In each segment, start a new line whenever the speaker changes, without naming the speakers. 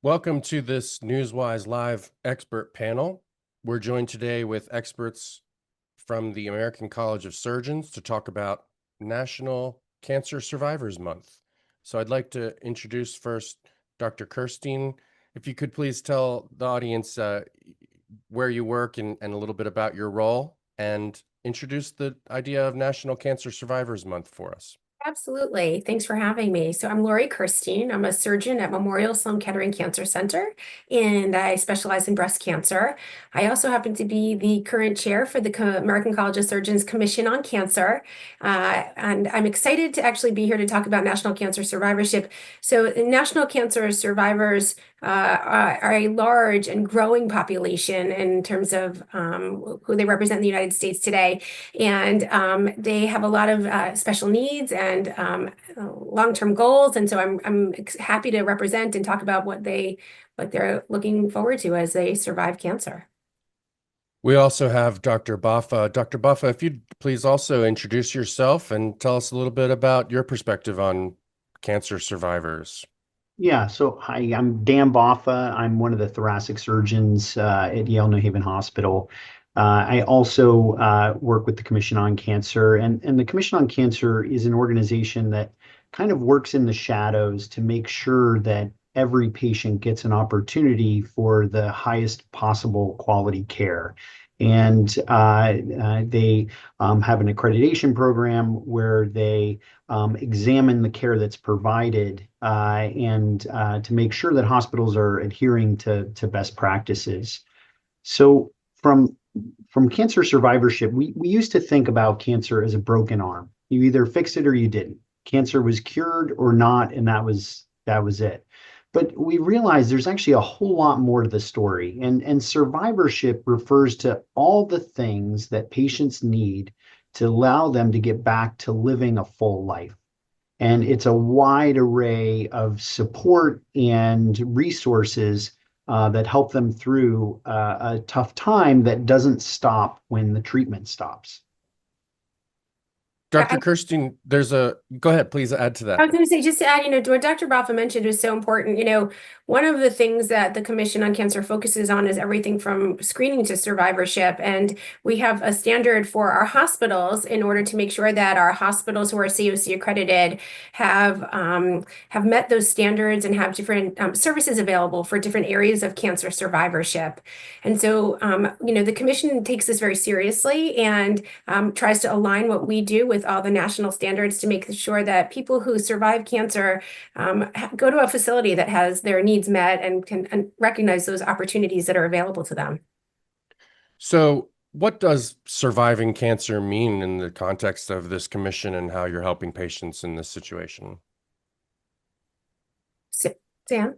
Welcome to this Newswise Live expert panel. We're joined today with experts from the American College of Surgeons to talk about National Cancer Survivors Month. So I'd like to introduce first Dr. Kirstein. If you could please tell the audience where you work and a little bit about your role, and introduce the idea of National Cancer Survivors Month for us.
Absolutely. Thanks for having me. So I'm Lori Kirstein. I'm a surgeon at Memorial Sloan Kettering Cancer Center, and I specialize in breast cancer. I also happen to be the current chair for the American College of Surgeons Commission on Cancer. And I'm excited to actually be here to talk about National Cancer Survivorship. So National Cancer Survivors are a large and growing population in terms of who they represent in the United States today. And they have a lot of special needs and long-term goals. And so I'm happy to represent and talk about what they're looking forward to as they survive cancer.
We also have Dr. Baffa. Dr. Baffa, if you'd please also introduce yourself and tell us a little bit about your perspective on cancer survivors.
Yeah, so hi, I'm Dan Boffa. I'm one of the thoracic surgeons at Yale New Haven Hospital. I also work with the Commission on Cancer, and the Commission on Cancer is an organization that kind of works in the shadows to make sure that every patient gets an opportunity for the highest possible quality care. And they have an accreditation program where they examine the care that's provided and to make sure that hospitals are adhering to best practices. So from cancer survivorship, we used to think about cancer as a broken arm. You either fixed it or you didn't. Cancer was cured or not, and that was it. But we realize there's actually a whole lot more to the story. And survivorship refers to all the things that patients need to allow them to get back to living a full life. And it's a wide array of support and resources that help them through a tough time that doesn't stop when the treatment stops.
Dr. Kirstein, go ahead, please add to
I
that.
was going to say, just to add, what Dr. Baffa mentioned was so important. One of the things that the Commission on Cancer focuses on is everything from screening to survivorship. And we have a standard for our hospitals in order to make sure that our hospitals who are COC accredited have met those standards and have different services available for different areas of cancer survivorship. And so, the Commission takes this very seriously and tries to align what we do with all the national standards to make sure that people who survive cancer go to a facility that has their needs met and can recognize those opportunities that are available to them.
So what does surviving cancer mean in the context of this commission and how you're helping patients in this situation?
Dan?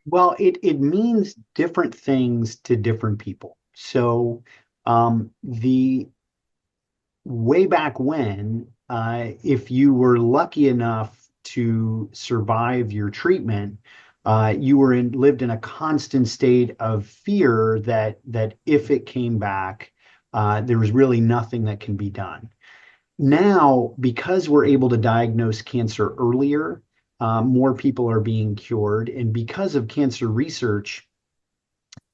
Well, it means different things to different people. So the way back when, if you were lucky enough to survive your treatment, you lived in a constant state of fear that if it came back, there was really nothing that can be done. Now, because we're able to diagnose cancer earlier, more people are being cured, and because of cancer research,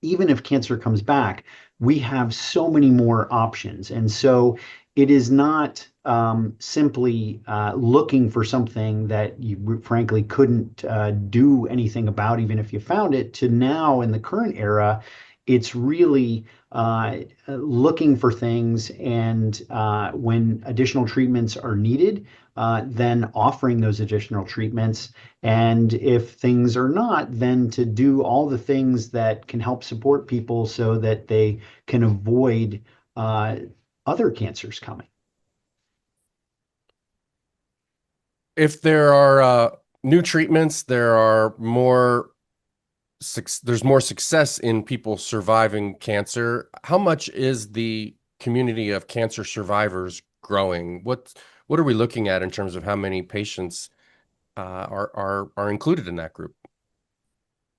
even if cancer comes back, we have so many more options. And so it is not simply looking for something that you frankly couldn't do anything about, even if you found it, to now in the current era, it's really looking for things, and when additional treatments are needed, then offering those additional treatments. And if things are not, then to do all the things that can help support people so that they can avoid other cancers coming.
If there are new treatments, there's more success in people surviving cancer. How much is the community of cancer survivors growing? What are we looking at in terms of how many patients are included in that group?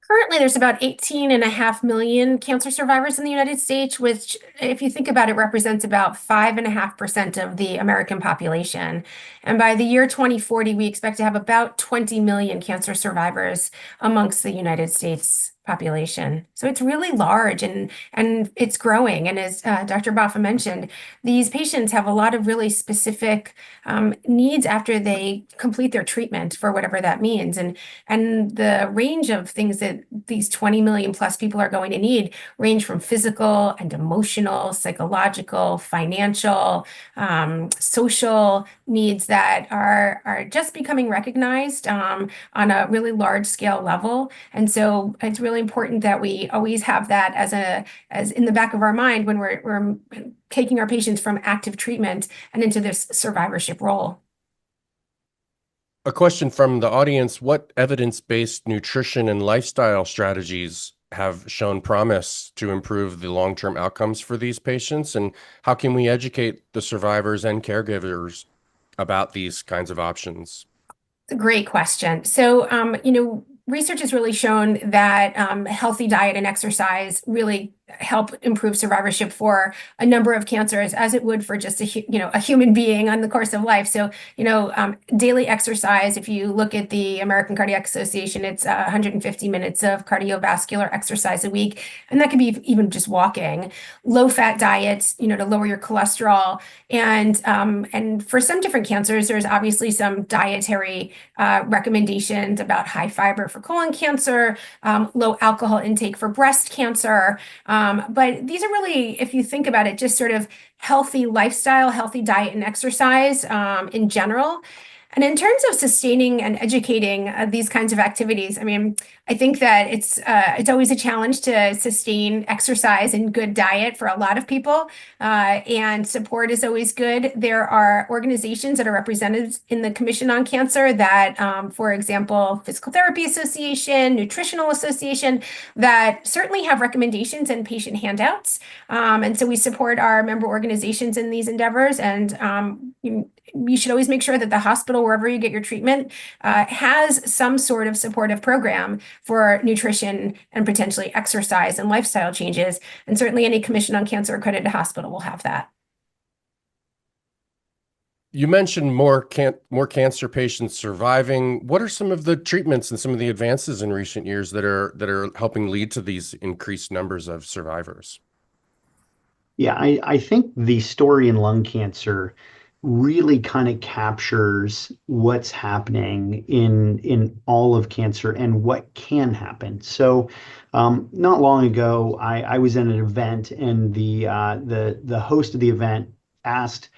Currently, there's about 18.5 million cancer survivors in the United States, which, if you think about it, represents about 5.5% of the American population. And by the year 2040, we expect to have about 20 million cancer survivors amongst the United States population. So it's really large and it's growing. And as Dr. Baffa mentioned, these patients have a lot of really specific needs after they complete their treatment for whatever that means. And the range of things that these 20 million plus people are going to need range from physical and emotional, psychological, financial, social needs that are just becoming recognized on a really large scale level. And so it's really important that we always have that as in the back of our mind when we're taking our patients from active treatment and into this survivorship role.
A question from the audience: what evidence-based nutrition and lifestyle strategies have shown promise to improve the long-term outcomes for these patients? And how can we educate the survivors and caregivers about these kinds of options?
Great question. So, research has really shown that healthy diet and exercise really help improve survivorship for a number of cancers, as it would for just a human being on the course of life. So, daily exercise, if you look at the American Cardiac Association, it's 150 minutes of cardiovascular exercise a week, and that could be even just walking. Low-fat diets, to lower your cholesterol, and for some different cancers, there's obviously some dietary recommendations about high fiber for colon cancer, low alcohol intake for breast cancer. But these are really, if you think about it, just sort of healthy lifestyle, healthy diet and exercise in general. And in terms of sustaining and educating these kinds of activities, I mean, I think that it's always a challenge to sustain exercise and good diet for a lot of people, and support is always good. There are organizations that are represented in the Commission on Cancer that, for example, Physical Therapy Association, Nutritional Association, that certainly have recommendations and patient handouts. And so we support our member organizations in these endeavors, and you should always make sure that the hospital, wherever you get your treatment, has some sort of supportive program for nutrition and potentially exercise and lifestyle changes. And certainly any Commission on Cancer accredited hospital will have that.
You mentioned more cancer patients surviving. What are some of the treatments and some of the advances in recent years that are helping lead to these increased numbers of survivors?
Yeah, I think the story in lung cancer really kind of captures what's happening in all of cancer and what can happen. So, not long ago, I was at an event, and the host of the event asked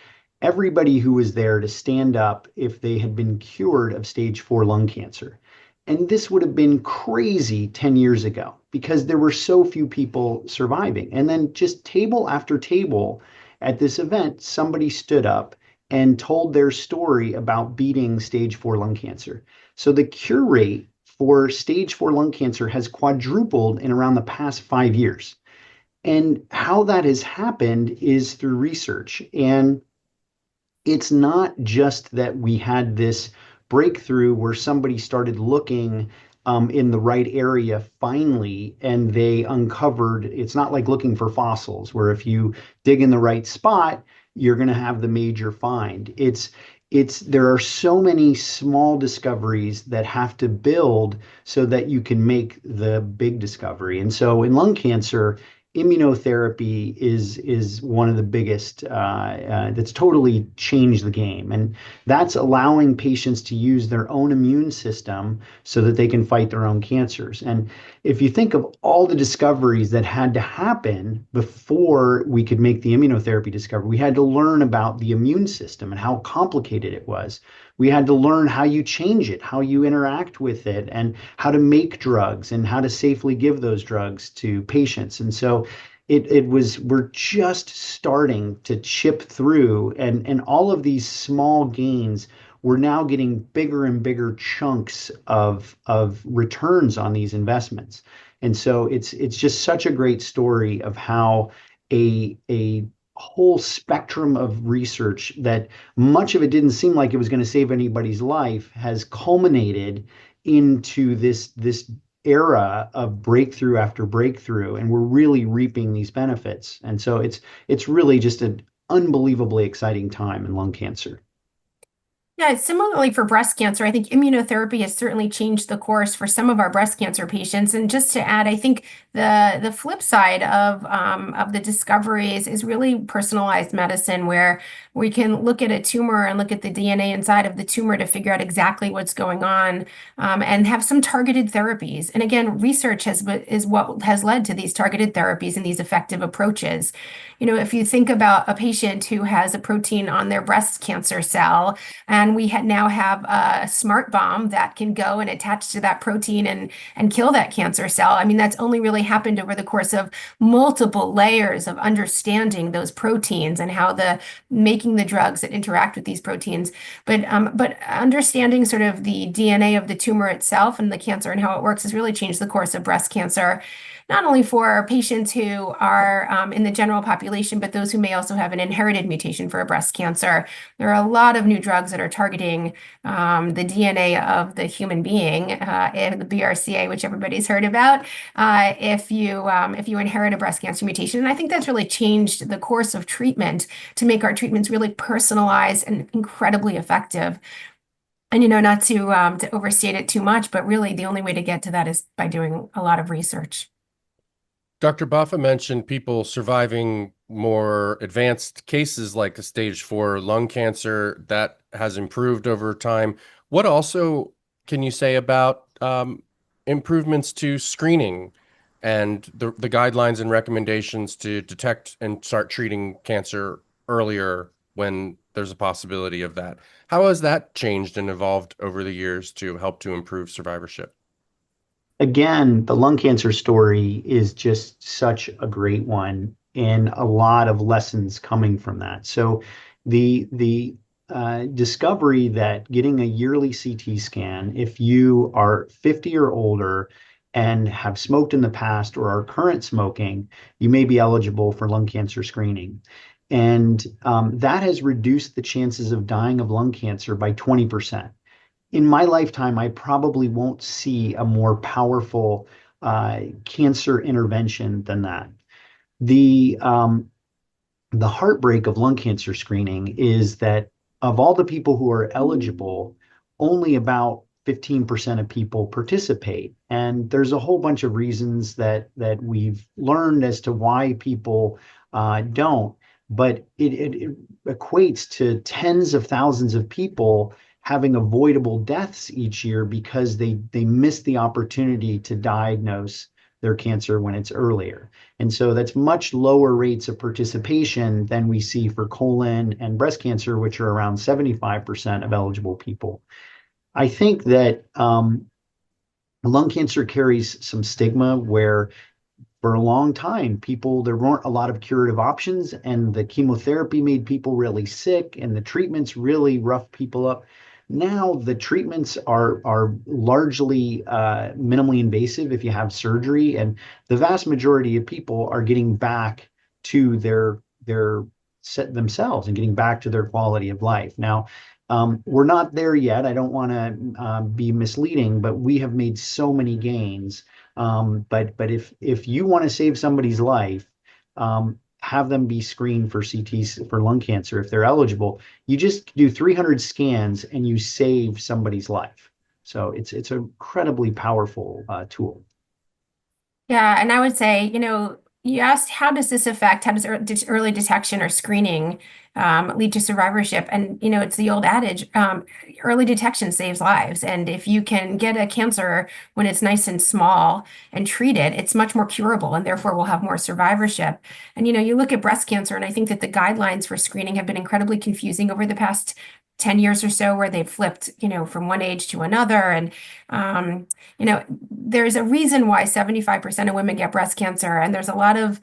everybody who was there to stand up if they had been cured of stage 4 lung cancer. And this would have been crazy 10 years ago because there were so few people surviving. And then just table after table at this event, somebody stood up and told their story about beating stage 4 lung cancer. So the cure rate for stage 4 lung cancer has quadrupled in around the past 5 years. And how that has happened is through research. And it's not just that we had this breakthrough where somebody started looking in the right area finally, and they uncovered, it's not like looking for fossils, where if you dig in the right spot, you're going to have the major find. There are so many small discoveries that have to build so that you can make the big discovery. And so in lung cancer, immunotherapy is one of the biggest that's totally changed the game, and that's allowing patients to use their own immune system so that they can fight their own cancers. And if you think of all the discoveries that had to happen before we could make the immunotherapy discovery, we had to learn about the immune system and how complicated it was. We had to learn how you change it, how you interact with it, and how to make drugs and how to safely give those drugs to patients. And so we're just starting to chip through, and all of these small gains, we're now getting bigger and bigger chunks of returns on these investments. And so it's just such a great story of how a whole spectrum of research that much of it didn't seem like it was going to save anybody's life has culminated into this era of breakthrough after breakthrough, and we're really reaping these benefits. And so it's really just an unbelievably exciting time in lung cancer.
Yeah, similarly for breast cancer, I think immunotherapy has certainly changed the course for some of our breast cancer patients. And just to add, I think the flip side of the discoveries is really personalized medicine, where we can look at a tumor and look at the DNA inside of the tumor to figure out exactly what's going on, and have some targeted therapies. And again, research is what has led to these targeted therapies and these effective approaches. If you think about a patient who has a protein on their breast cancer cell, and we now have a smart bomb that can go and attach to that protein and kill that cancer cell. I mean, that's only really happened over the course of multiple layers of understanding those proteins and how making the drugs that interact with these proteins. But understanding sort of the DNA of the tumor itself and the cancer and how it works has really changed the course of breast cancer, not only for patients who are in the general population, but those who may also have an inherited mutation for a breast cancer. There are a lot of new drugs that are targeting the DNA of the human being, the BRCA, which everybody's heard about, if you inherit a breast cancer mutation. And I think that's really changed the course of treatment to make our treatments really personalized and incredibly effective. And not to overstate it too much, but really the only way to get to that is by doing a lot of research.
Dr. Baffa mentioned people surviving more advanced cases like a stage 4 lung cancer that has improved over time. What also can you say about improvements to screening and the guidelines and recommendations to detect and start treating cancer earlier when there's a possibility of that? How has that changed and evolved over the years to help to improve survivorship?
Again, the lung cancer story is just such a great one, and a lot of lessons coming from that. So the discovery that getting a yearly CT scan, if you are 50 or older and have smoked in the past or are current smoking, you may be eligible for lung cancer screening. And that has reduced the chances of dying of lung cancer by 20%. In my lifetime, I probably won't see a more powerful cancer intervention than that. The heartbreak of lung cancer screening is that of all the people who are eligible, only about 15% of people participate. And there's a whole bunch of reasons that we've learned as to why people don't, but it equates to tens of thousands of people having avoidable deaths each year because they miss the opportunity to diagnose their cancer when it's earlier. And so that's much lower rates of participation than we see for colon and breast cancer, which are around 75% of eligible people. I think that lung cancer carries some stigma where for a long time, there weren't a lot of curative options, and the chemotherapy made people really sick, and the treatments really rough people up. Now the treatments are largely minimally invasive if you have surgery, and the vast majority of people are getting back to their set themselves and getting back to their quality of life. Now, we're not there yet. I don't want to be misleading, but we have made so many gains. But if you want to save somebody's life, have them be screened for CTs for lung cancer if they're eligible. You just do 300 scans and you save somebody's life. So it's an incredibly powerful tool.
Yeah, and I would say, you asked how does early detection or screening lead to survivorship? And, it's the old adage, early detection saves lives. And if you can get a cancer when it's nice and small and treat it, it's much more curable and therefore will have more survivorship. And, you look at breast cancer, and I think that the guidelines for screening have been incredibly confusing over the past 10 years or so, where they've flipped, from one age to another. And, there's a reason why 75% of women get breast cancer. And there's a lot of,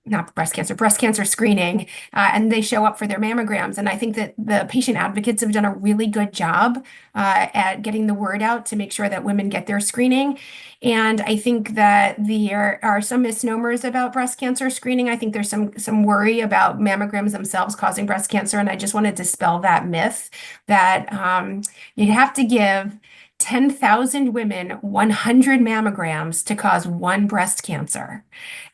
not breast cancer screening, and they show up for their mammograms. And I think that the patient advocates have done a really good job at getting the word out to make sure that women get their screening. And I think that there are some misnomers about breast cancer screening. I think there's some worry about mammograms themselves causing breast cancer. And I just want to dispel that myth that you have to give 10,000 women 100 mammograms to cause one breast cancer.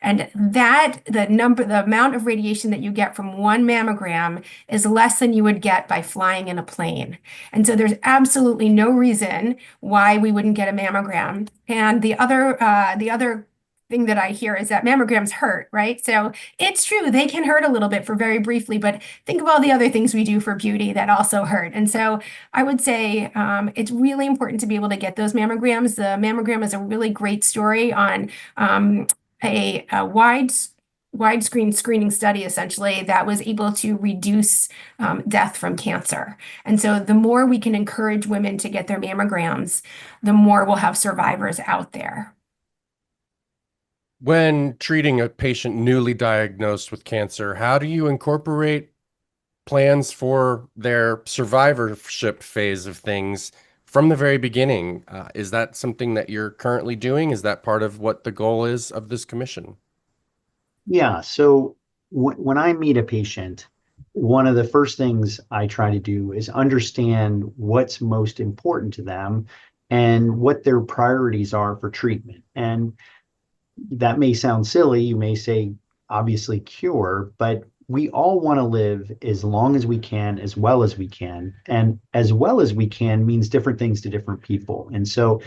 And the amount of radiation that you get from one mammogram is less than you would get by flying in a plane. And so there's absolutely no reason why we wouldn't get a mammogram. And the other thing that I hear is that mammograms hurt, right? So it's true, they can hurt a little bit for very briefly, but think of all the other things we do for beauty that also hurt. And so I would say it's really important to be able to get those mammograms. The mammogram is a really great story on a widescreen screening study, essentially, that was able to reduce death from cancer. And so the more we can encourage women to get their mammograms, the more we'll have survivors out there.
When treating a patient newly diagnosed with cancer, how do you incorporate plans for their survivorship phase of things from the very beginning? Is that something that you're currently doing? Is that part of what the goal is of this commission?
Yeah. So when I meet a patient, one of the first things I try to do is understand what's most important to them and what their priorities are for treatment. And that may sound silly. You may say, obviously, cure, but we all want to live as long as we can, as well as we can. And as well as we can means different things to different people. And so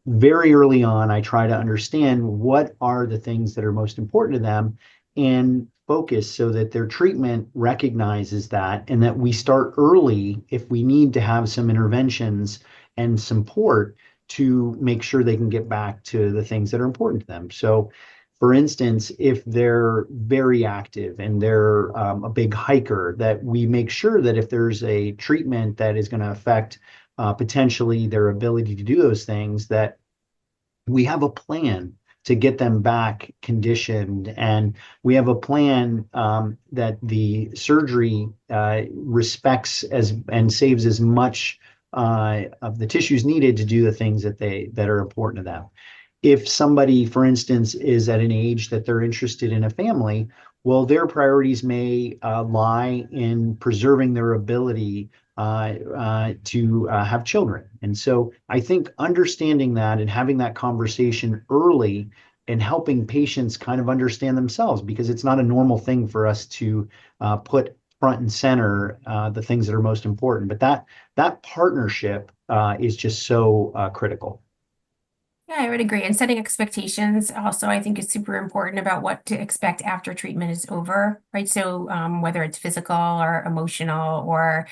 very early on, I try to understand what are the things that are most important to them and focus so that their treatment recognizes that, and that we start early if we need to have some interventions and support to make sure they can get back to the things that are important to them. So, for instance, if they're very active and they're a big hiker, that we make sure that if there's a treatment that is going to affect potentially their ability to do those things, that we have a plan to get them back conditioned, and we have a plan that the surgery respects and saves as much of the tissues needed to do the things that are important to them. If somebody, for instance, is at an age that they're interested in a family, well, their priorities may lie in preserving their ability to have children. And so I think understanding that and having that conversation early and helping patients kind of understand themselves, because it's not a normal thing for us to put front and center the things that are most important. But that partnership is just so critical.
Yeah, I would agree. And setting expectations also, I think, is super important about what to expect after treatment is over, right? So whether it's physical or emotional or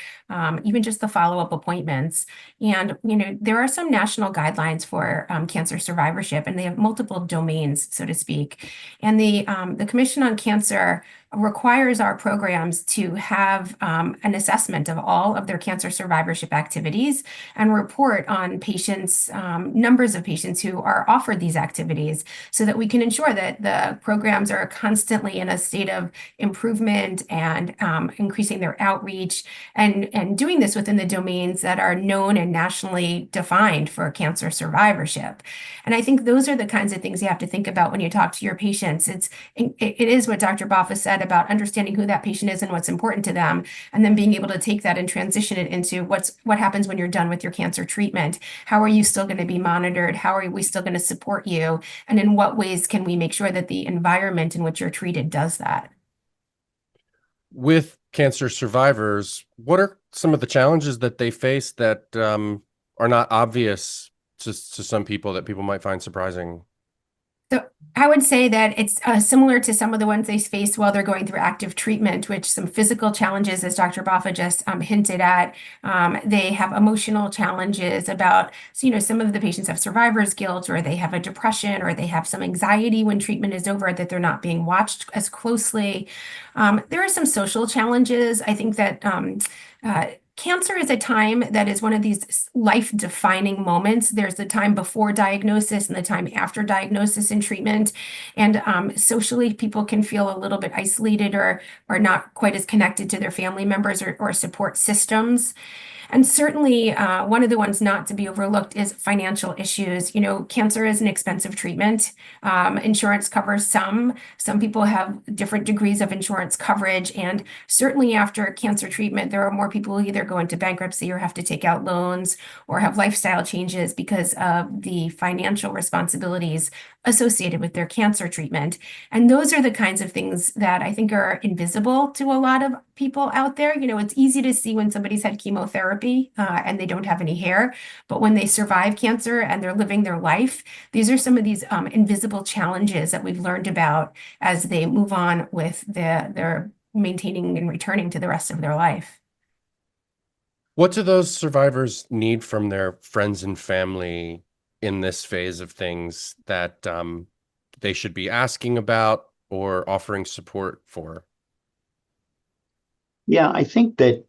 even just the follow-up appointments. And, there are some national guidelines for cancer survivorship, and they have multiple domains, so to speak. And the Commission on Cancer requires our programs to have an assessment of all of their cancer survivorship activities and report on patients, numbers of patients who are offered these activities, so that we can ensure that the programs are constantly in a state of improvement and increasing their outreach and doing this within the domains that are known and nationally defined for cancer survivorship. And I think those are the kinds of things you have to think about when you talk to your patients. It is what Dr. Boffa said about understanding who that patient is and what's important to them, and then being able to take that and transition it into what happens when you're done with your cancer treatment. How are you still going to be monitored? How are we still going to support you? And in what ways can we make sure that the environment in which you're treated does that?
With cancer survivors, what are some of the challenges that they face that are not obvious to some people that people might find surprising?
So I would say that it's similar to some of the ones they face while they're going through active treatment, which some physical challenges, as Dr. Boffa just hinted at. They have emotional challenges about, some of the patients have survivor's guilt, or they have a depression, or they have some anxiety when treatment is over, that they're not being watched as closely. There are some social challenges. I think that cancer is a time that is one of these life-defining moments. There's the time before diagnosis and the time after diagnosis and treatment. And socially, people can feel a little bit isolated or not quite as connected to their family members or support systems. And certainly, one of the ones not to be overlooked is financial issues. You know, cancer is an expensive treatment. Insurance covers some. Some people have different degrees of insurance coverage. And certainly after cancer treatment, there are more people who either go into bankruptcy or have to take out loans or have lifestyle changes because of the financial responsibilities associated with their cancer treatment. And those are the kinds of things that I think are invisible to a lot of people out there. You know, it's easy to see when somebody's had chemotherapy and they don't have any hair, but when they survive cancer and they're living their life, these are some of these invisible challenges that we've learned about as they move on with their maintaining and returning to the rest of their life.
What do those survivors need from their friends and family in this phase of things that they should be asking about or offering support for?
Yeah, I think that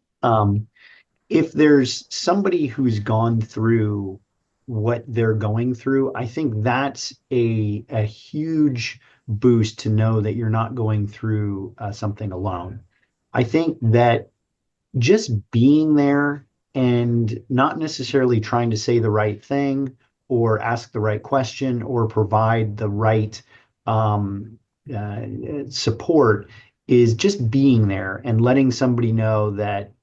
if there's somebody who's gone through what they're going through, I think that's a huge boost to know that you're not going through something alone. I think that just being there and not necessarily trying to say the right thing or ask the right question or provide the right um, support is just being there and letting somebody know that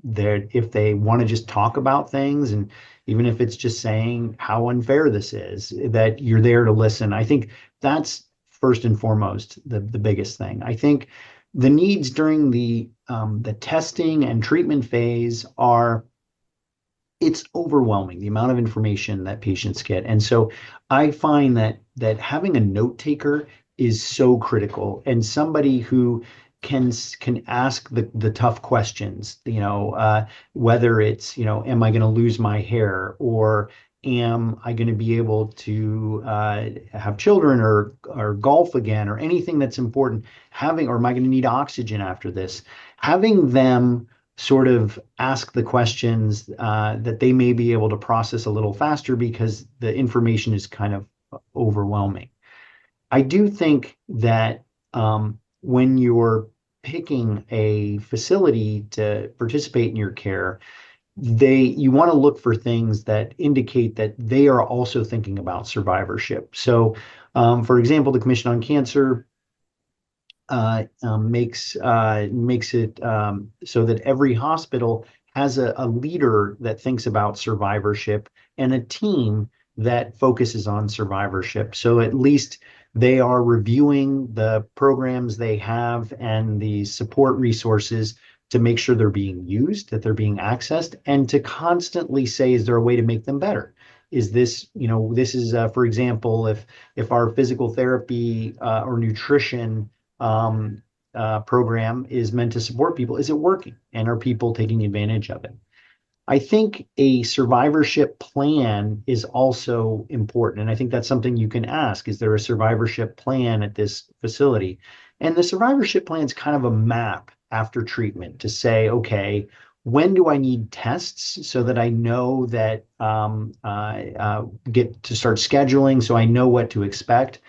if they want to just talk about things, and even if it's just saying how unfair this is, that you're there to listen. I think that's first and foremost the biggest thing. I think the needs during the testing and treatment phase are, it's overwhelming, the amount of information that patients get. And so I find that having a note taker is so critical, and somebody who can ask the tough questions, whether it's, am I going to lose my hair, or am I going to be able to have children or golf again, or anything that's important, or am I going to need oxygen after this? Having them sort of ask the questions that they may be able to process a little faster because the information is kind of overwhelming. I do think that when you're picking a facility to participate in your care, you want to look for things that indicate that they are also thinking about survivorship. So, for example, the Commission on Cancer makes it so that every hospital has a leader that thinks about survivorship and a team that focuses on survivorship. So at least they are reviewing the programs they have and the support resources to make sure they're being used, that they're being accessed, and to constantly say, is there a way to make them better? Is this, for example, if our physical therapy or nutrition program is meant to support people, is it working? And are people taking advantage of it? I think a survivorship plan is also important. And I think that's something you can ask. Is there a survivorship plan at this facility? And the survivorship plan is kind of a map after treatment to say, okay, when do I need tests so that I know that get to start scheduling so I know what to expect?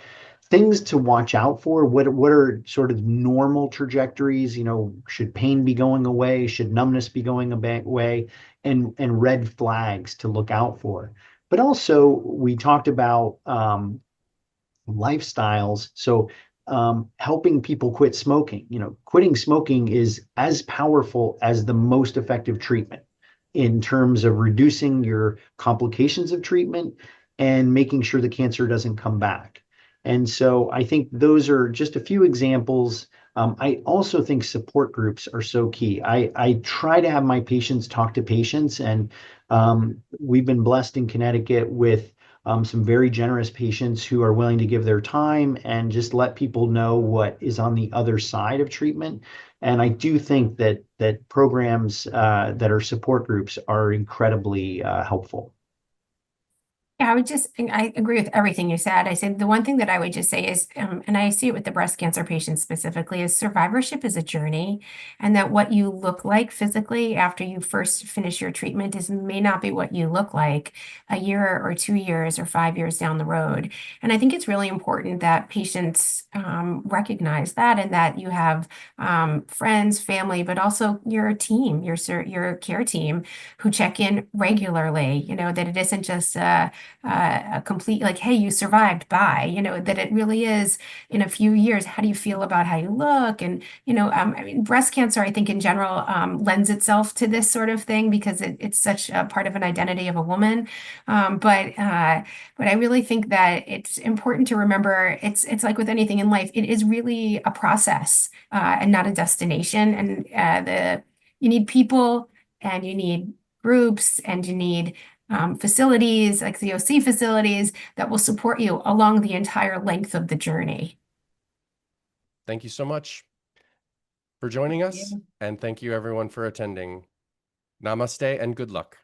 Things to watch out for. What are sort of normal trajectories? Should pain be going away? Should numbness be going away? And red flags to look out for. But also, we talked about lifestyles. So helping people quit smoking. Quitting smoking is as powerful as the most effective treatment in terms of reducing your complications of treatment and making sure the cancer doesn't come back. And so I think those are just a few examples. I also think support groups are so key. I try to have my patients talk to patients, and we've been blessed in Connecticut with some very generous patients who are willing to give their time and just let people know what is on the other side of treatment. And I do think that programs that are support groups are incredibly helpful.
Yeah, I agree with everything you said. I said the one thing that I would just say is, and I see it with the breast cancer patients specifically, is survivorship is a journey, and that what you look like physically after you first finish your treatment may not be what you look like a year or 2 years or 5 years down the road. And I think it's really important that patients recognize that, and that you have friends, family, but also your team, your care team who check in regularly. That it isn't just a complete like, hey, you survived, bye. That it really is in a few years, how do you feel about how you look? And, I mean, breast cancer, I think in general, lends itself to this sort of thing because it's such a part of an identity of a woman. But I really think that it's important to remember it's like with anything in life, it is really a process and not a destination. And you need people, and you need groups, and you need facilities like COC facilities that will support you along the entire length of the journey.
Thank you so much for joining us,
you.
and thank you everyone for attending. Namaste and good luck.